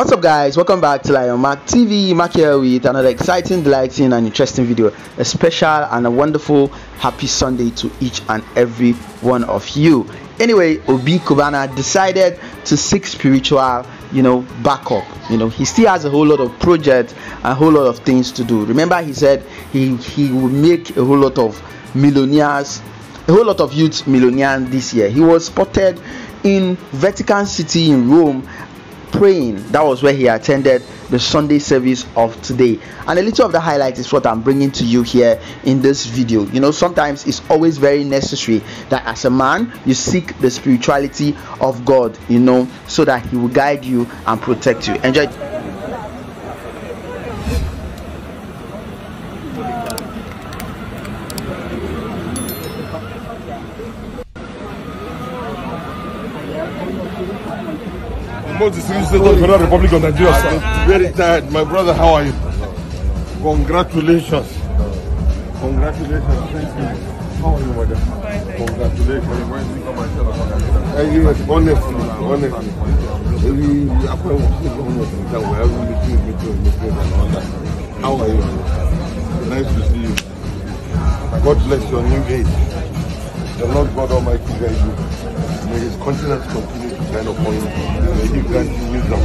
What's up, guys? Welcome back to Lion Mark TV. Mark here with another exciting, delighting and interesting video. A special and a wonderful happy Sunday to each and every one of you. Anyway, Obi Cubana decided to seek spiritual backup. He still has a whole lot of projects and a whole lot of things to do. Remember, he said he will make a whole lot of millionaires, a whole lot of youth millionaires this year. He was spotted in Vatican City in Rome praying. That was where he attended the Sunday service of today, and a little of the highlights is what I'm bringing to you here in this video. Sometimes it's always very necessary that as a man you seek the spirituality of God, so that he will guide you and protect you. Enjoy. The State of the Federal Republic of Nigeria. I'm very tired. My brother, how are you? Congratulations. Congratulations. Thank you. How are you, madam? Congratulations. How are you? Nice to see you. God bless your new age. The Lord God Almighty guide you. May His countenance continue to shine upon you. May He grant you wisdom.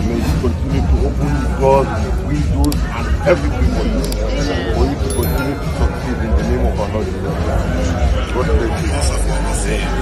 May He continue to open doors, windows, and everything for you. For you to continue to succeed in the name of our Lord Jesus Christ. God bless you.